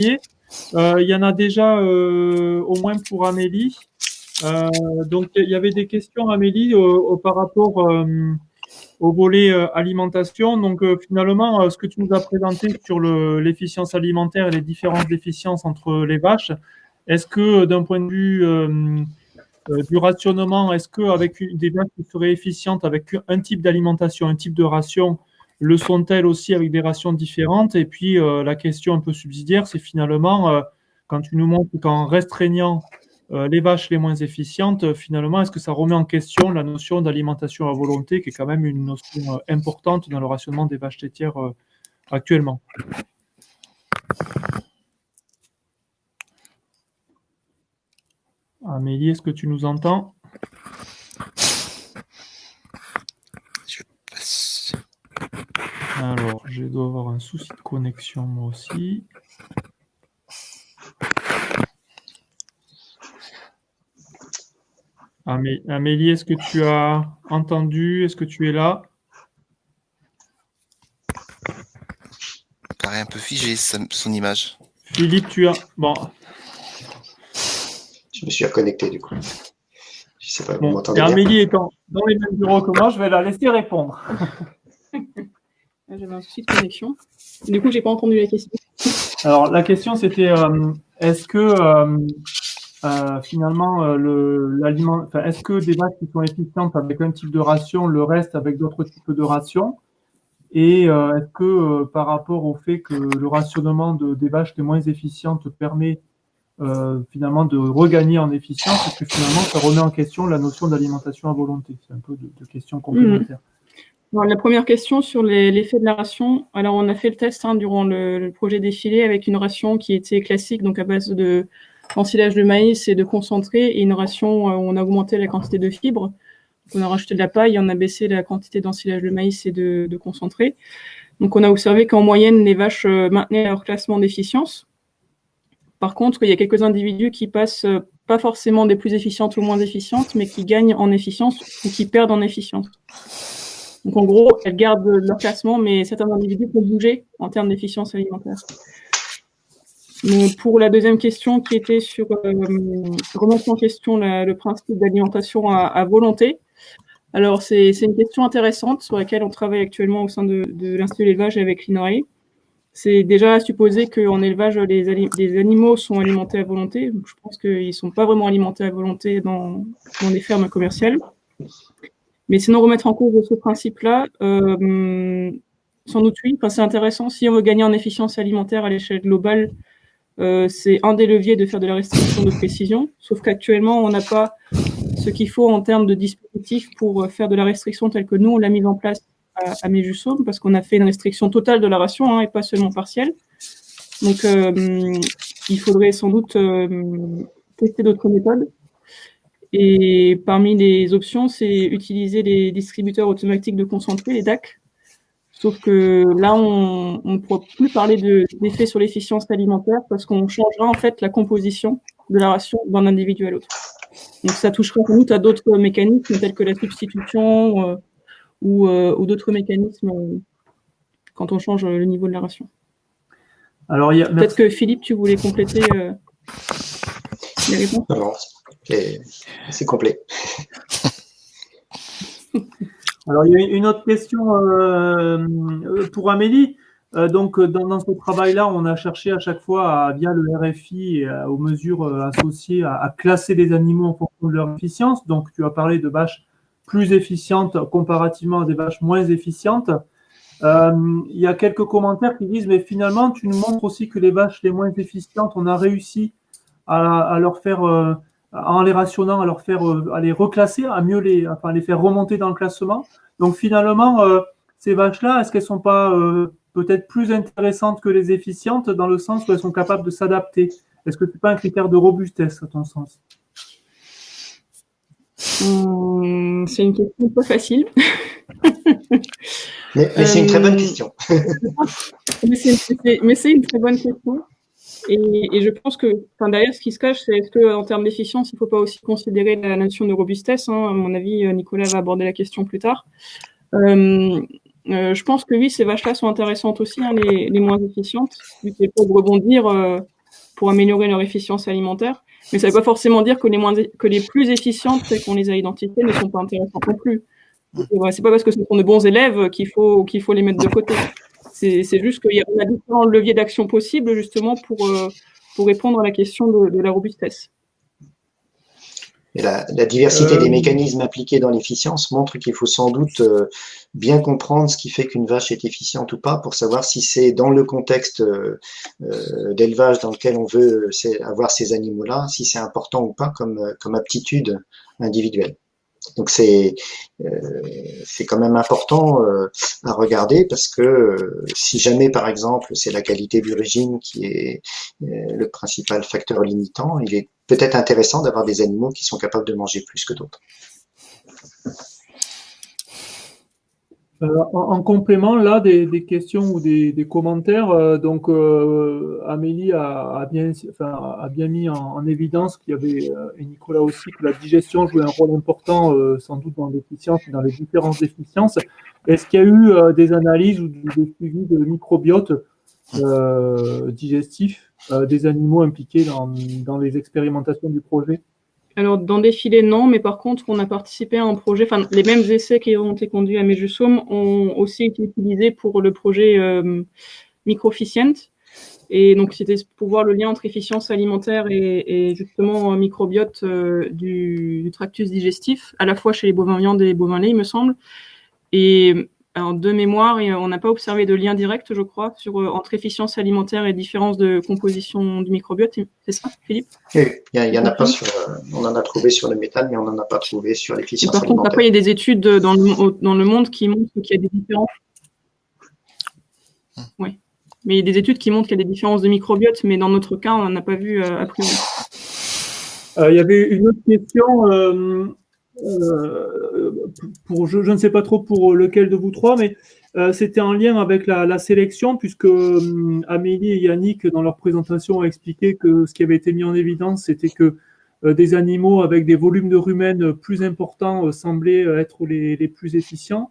Il y en a déjà au moins pour Amélie. Donc, il y avait des questions, Amélie, par rapport au volet alimentation. Donc, finalement, ce que tu nous as présenté sur l'efficience alimentaire et les différences d'efficience entre les vaches, est-ce que d'un point de vue du rationnement, est-ce qu'avec des vaches qui seraient efficientes avec un type d'alimentation, un type de ration, le sont-elles aussi avec des rations différentes? Et puis, la question un peu subsidiaire, c'est finalement, quand tu nous montres qu'en restreignant les vaches les moins efficientes, finalement, est-ce que ça remet en question la notion d'alimentation à volonté, qui est quand même une notion importante dans le rationnement des vaches laitières actuellement? Amélie, est-ce que tu nous entends? Je passe. Alors, je dois avoir un souci de connexion moi aussi. Amélie, est-ce que tu as entendu? Est-ce que tu es là? Il paraît un peu figé son image. Philippe, tu as... Bon, Je me suis reconnecté du coup. Je sais pas, vous bon. Et m'entendez bien? Amélie étant dans les mêmes bureaux que moi, je vais la laisser répondre. J'avais un souci de connexion. Du coup, j'ai pas entendu la question. Alors, la question, c'était est-ce que finalement, est-ce que des vaches qui sont efficientes avec un type de ration, le reste avec d'autres types de rations? Et est-ce que par rapport au fait que le rationnement des vaches les moins efficientes permet finalement de regagner en efficience, est-ce que finalement ça remet en question la notion d'alimentation à volonté? C'est un peu de questions complémentaires. Alors, la première question sur l'effet de la ration. Alors, on a fait le test durant le projet défilé avec une ration qui était classique, donc à base d'ensilage de maïs et de concentré, et une ration où on a augmenté la quantité de fibres. On a rajouté de la paille et on a baissé la quantité d'ensilage de maïs et de concentré. Donc, on a observé qu'en moyenne, les vaches maintenaient leur classement d'efficience. Par contre, il y a quelques individus qui passent pas forcément des plus efficientes aux moins efficientes, mais qui gagnent en efficience ou qui perdent en efficience. Donc, en gros, elles gardent leur classement, mais certains individus peuvent bouger en termes d'efficience alimentaire. Donc, pour la deuxième question qui était sur remettre en question le principe d'alimentation à volonté. Alors, c'est une question intéressante sur laquelle on travaille actuellement au sein de l'Institut d'élevage avec l'INRAE. C'est déjà à supposer qu'en élevage, les animaux sont alimentés à volonté. Donc, je pense qu'ils ne sont pas vraiment alimentés à volonté dans les fermes commerciales. Mais sinon, remettre en cause ce principe-là, sans doute oui. Enfin, c'est intéressant. Si on veut gagner en efficience alimentaire à l'échelle globale, c'est un des leviers de faire de la restriction de précision. Sauf qu'actuellement, on n'a pas ce qu'il faut en termes de dispositifs pour faire de la restriction telle que nous, on l'a mise en place à Méjussaume, parce qu'on a fait une restriction totale de la ration et pas seulement partielle. Donc, il faudrait sans doute tester d'autres méthodes. Et parmi les options, c'est utiliser les distributeurs automatiques de concentré, les DAC. Sauf que là, on ne pourra plus parler d'effet sur l'efficience alimentaire parce qu'on changera en fait la composition de la ration d'un individu à l'autre. Donc, ça touchera sans doute à d'autres mécanismes tels que la substitution ou d'autres mécanismes quand on change le niveau de la ration. Alors, peut-être que Philippe, tu voulais compléter les réponses? Non, c'est complet. Alors, il y a une autre question pour Amélie. Donc, dans ce travail-là, on a cherché à chaque fois, via le RFI et aux mesures associées, à classer les animaux en fonction de leur efficience. Donc, tu as parlé de vaches plus efficientes comparativement à des vaches moins efficientes. Il y a quelques commentaires qui disent, mais finalement, tu nous montres aussi que les vaches les moins efficientes, on a réussi à leur faire, en les rationnant, à les reclasser, à mieux les faire remonter dans le classement. Donc finalement, ces vaches-là, est-ce qu'elles sont pas peut-être plus intéressantes que les efficientes dans le sens où elles sont capables de s'adapter? Est-ce que c'est pas un critère de robustesse à ton sens? C'est une question pas facile. Mais c'est une très bonne question. mais c'est une très bonne question. Et je pense que, derrière, ce qui se cache, c'est est-ce qu'en termes d'efficience, il ne faut pas aussi considérer la notion de robustesse. À mon avis, Nicolas va aborder la question plus tard. Je pense que oui, ces vaches-là sont intéressantes aussi, hein, les moins efficientes, vu qu'elles peuvent rebondir pour améliorer leur efficience alimentaire. Mais ça ne veut pas forcément dire que les plus efficientes, celles qu'on les a identifiées, ne sont pas intéressantes non plus. C'est pas parce que ce sont de bons élèves qu'il faut les mettre de côté. C'est juste qu'il y a différents leviers d'action possibles justement pour répondre à la question de la robustesse. Et la diversité des mécanismes impliqués dans l'efficience montre qu'il faut sans doute bien comprendre ce qui fait qu'une vache est efficiente ou pas pour savoir si c'est dans le contexte d'élevage dans lequel on veut avoir ces animaux-là, si c'est important ou pas comme aptitude individuelle. Donc c'est quand même important à regarder parce que si jamais par exemple c'est la qualité du régime qui est le principal facteur limitant, il est peut-être intéressant d'avoir des animaux qui sont capables de manger plus que d'autres. En complément là des questions ou des commentaires, Amélie a bien mis en évidence qu'il y avait, et Nicolas aussi, que la digestion jouait un rôle important sans doute dans l'efficience et dans les différences d'efficience. Est-ce qu'il y a eu des analyses ou des suivis de microbiote digestif des animaux impliqués dans les expérimentations du projet? Alors, dans Défilé, non, mais par contre, on a participé à un projet, enfin, les mêmes essais qui ont été conduits à Medjugorje ont aussi été utilisés pour le projet Microficient. Et donc, c'était pour voir le lien entre efficience alimentaire et justement microbiote du tractus digestif, à la fois chez les bovins viande et les bovins lait, il me semble. Et alors, de mémoire, on n'a pas observé de lien direct, je crois, entre efficience alimentaire et différence de composition du microbiote. C'est ça, Philippe? Oui, il y en a pas on en a trouvé sur le méthane, mais on n'en a pas trouvé sur l'efficience alimentaire. Par contre, après, il y a des études dans le monde qui montrent qu'il y a des différences. Oui. Mais il y a des études qui montrent qu'il y a des différences de microbiote, mais dans notre cas, on n'en a pas vu a priori. Il y avait une autre question. Je ne sais pas trop pour lequel de vous trois, mais c'était en lien avec la sélection, puisque Amélie et Yannick, dans leur présentation, ont expliqué que ce qui avait été mis en évidence, c'était que des animaux avec des volumes de rumen plus importants semblaient être les plus efficients.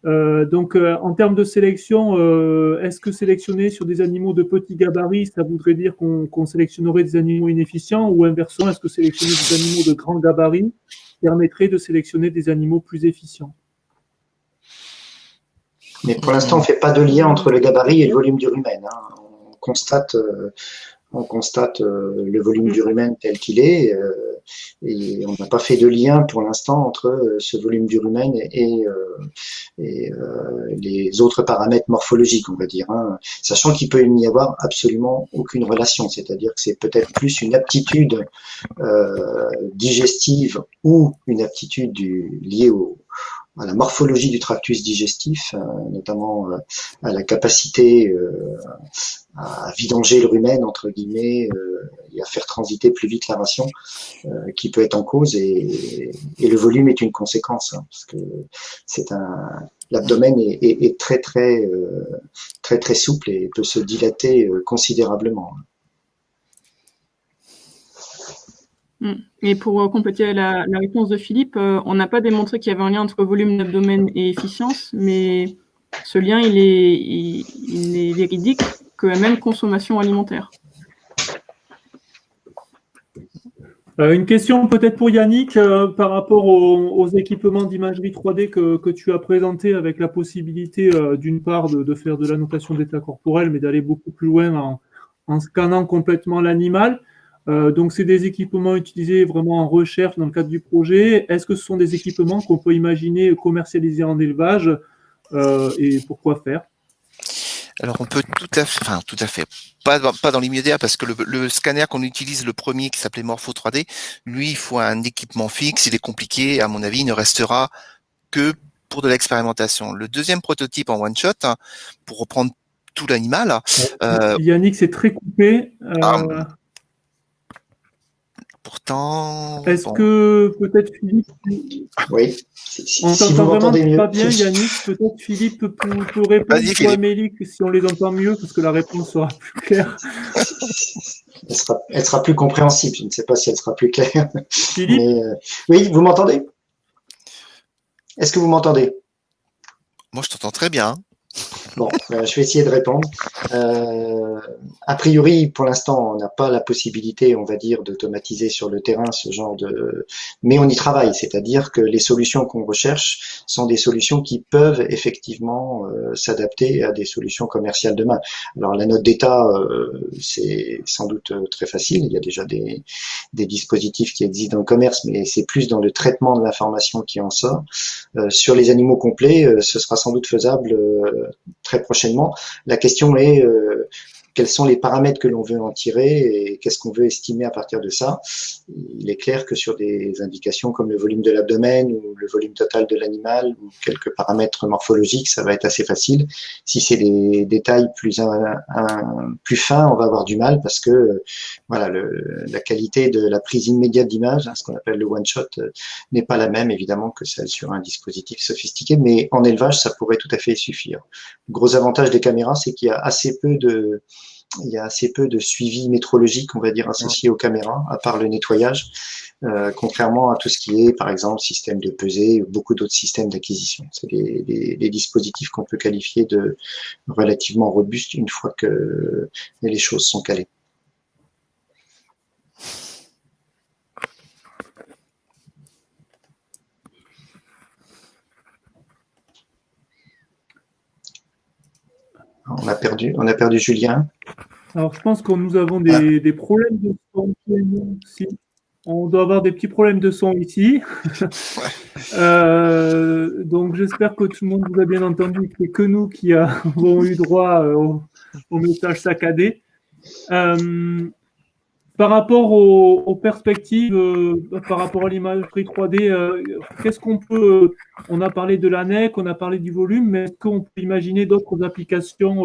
En termes de sélection, est-ce que sélectionner sur des animaux de petits gabarits, ça voudrait dire qu'on sélectionnerait des animaux inefficients, ou inversement, est-ce que sélectionner des animaux de grands gabarits permettrait de sélectionner des animaux plus efficients? Mais pour l'instant, on ne fait pas de lien entre le gabarit et le volume du rumen. Hein. On constate le volume du rumen tel qu'il est et on n'a pas fait de lien pour l'instant entre ce volume du rumen et les autres paramètres morphologiques, on va dire, hein, sachant qu'il peut n'y avoir absolument aucune relation, c'est-à-dire que c'est peut-être plus une aptitude digestive ou une aptitude liée à la morphologie du tractus digestif, notamment à la capacité à vidanger le rumen, entre guillemets, et à faire transiter plus vite la ration, qui peut être en cause, et le volume est une conséquence, hein, parce que l'abdomen est très très souple et peut se dilater considérablement. Et pour compléter la réponse de Philippe, on n'a pas démontré qu'il y avait un lien entre volume d'abdomen et efficience, mais ce lien, il est véridique que la même consommation alimentaire. Une question peut-être pour Yannick par rapport aux équipements d'imagerie 3D que tu as présenté, avec la possibilité d'une part de faire de l'annotation d'état corporel, mais d'aller beaucoup plus loin en scannant complètement l'animal. Donc, c'est des équipements utilisés vraiment en recherche dans le cadre du projet. Est-ce que ce sont des équipements qu'on peut imaginer commercialiser en élevage et pourquoi faire? Alors, on peut tout à fait, pas dans l'immédiat, parce que le scanner qu'on utilise, le premier qui s'appelait Morpho 3D, lui, il faut un équipement fixe, il est compliqué, à mon avis, il ne restera que pour de l'expérimentation. Le deuxième prototype en one-shot, hein, pour reprendre tout l'animal. Yannick, c'est très coupé. Pourtant. Est-ce que peut-être Philippe. Oui. On t'entend vraiment pas bien, Yannick. Peut-être Philippe peut répondre ou Amélie si on les entend mieux, parce que la réponse sera plus claire. Elle sera plus compréhensible. Je ne sais pas si elle sera plus claire. Philippe. Mais, oui, vous m'entendez? Est-ce que vous m'entendez? Moi, je t'entends très bien. Bon, je vais essayer de répondre. A priori, pour l'instant, on n'a pas la possibilité, on va dire, d'automatiser sur le terrain ce genre de... Mais on y travaille, c'est-à-dire que les solutions qu'on recherche sont des solutions qui peuvent effectivement s'adapter à des solutions commerciales demain. Alors, la note d'état, c'est sans doute très facile. Il y a déjà des dispositifs qui existent dans le commerce, mais c'est plus dans le traitement de l'information qui en sort. Sur les animaux complets, ce sera sans doute faisable très prochainement. La question est quels sont les paramètres que l'on veut en tirer et qu'est-ce qu'on veut estimer à partir de ça. Il est clair que sur des indications comme le volume de l'abdomen ou le volume total de l'animal ou quelques paramètres morphologiques, ça va être assez facile. Si c'est des détails plus fins, on va avoir du mal parce que voilà, la qualité de la prise immédiate d'image, ce qu'on appelle le one-shot, n'est pas la même évidemment que celle sur un dispositif sophistiqué, mais en élevage, ça pourrait tout à fait suffire. Le gros avantage des caméras, c'est qu'il y a assez peu de suivi métrologique, on va dire, associé aux caméras, à part le nettoyage, contrairement à tout ce qui est, par exemple, système de pesée ou beaucoup d'autres systèmes d'acquisition. C'est des dispositifs qu'on peut qualifier de relativement robustes une fois que les choses sont calées. On a perdu Julien. Alors, je pense que nous avons des problèmes de son aussi. On doit avoir des petits problèmes de son ici. Donc, j'espère que tout le monde vous a bien entendu et que c'est que nous qui avons eu droit au message saccadé. Par rapport aux perspectives, par rapport à l'imagerie 3D, qu'est-ce qu'on peut... on a parlé de l'ANEC, on a parlé du volume, mais est-ce qu'on peut imaginer d'autres applications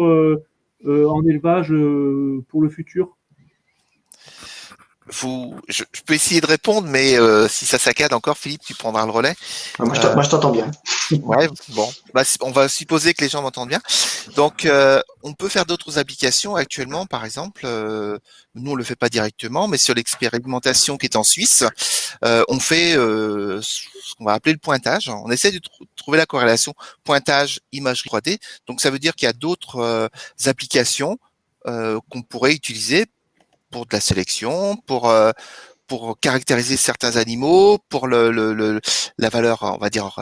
en élevage pour le futur? Je peux essayer de répondre, mais si ça saccade encore, Philippe, tu prendras le relais. Moi, je t'entends bien. Ouais, bon, on va supposer que les gens m'entendent bien. Donc, on peut faire d'autres applications actuellement, par exemple. Nous, on le fait pas directement, mais sur l'expérimentation qui est en Suisse, on fait ce qu'on va appeler le pointage. On essaie de trouver la corrélation pointage imagerie 3D. Donc, ça veut dire qu'il y a d'autres applications qu'on pourrait utiliser pour de la sélection, pour caractériser certains animaux, pour la valeur, on va dire,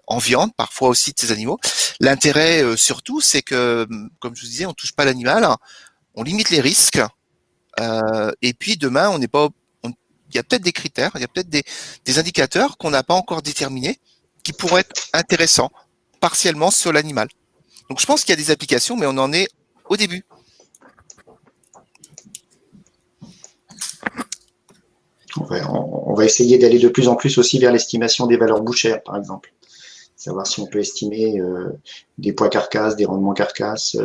en viande, parfois aussi de ces animaux. L'intérêt, surtout, c'est que, comme je vous disais, on touche pas l'animal, on limite les risques, et puis demain, on n'est pas, il y a peut-être des critères, il y a peut-être des indicateurs qu'on n'a pas encore déterminés, qui pourraient être intéressants, partiellement sur l'animal. Donc, je pense qu'il y a des applications, mais on en est au début. On va essayer d'aller de plus en plus aussi vers l'estimation des valeurs bouchères, par exemple. Savoir si on peut estimer des poids carcasses, des rendements carcasses,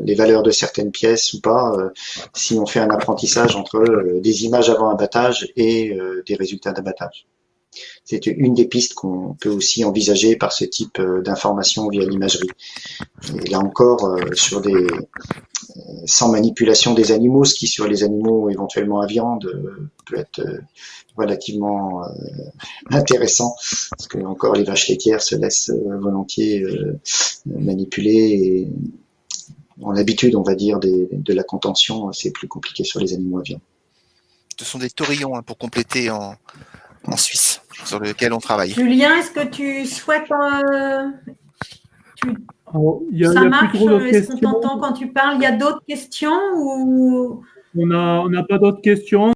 les valeurs de certaines pièces ou pas, si on fait un apprentissage entre des images avant abattage et des résultats d'abattage. C'est une des pistes qu'on peut aussi envisager par ce type d'information via l'imagerie. Et là encore, sans manipulation des animaux, ce qui sur les animaux éventuellement à viande peut être relativement intéressant, parce que encore les vaches laitières se laissent volontiers manipuler et ont l'habitude, on va dire, de la contention. C'est plus compliqué sur les animaux à viande. Ce sont des taurillons pour compléter en Suisse, sur lequel on travaille. Julien, est-ce que tu souhaites... Ça marche? Est-ce qu'on t'entend quand tu parles? Il y a d'autres questions ou... On n'a pas d'autres questions.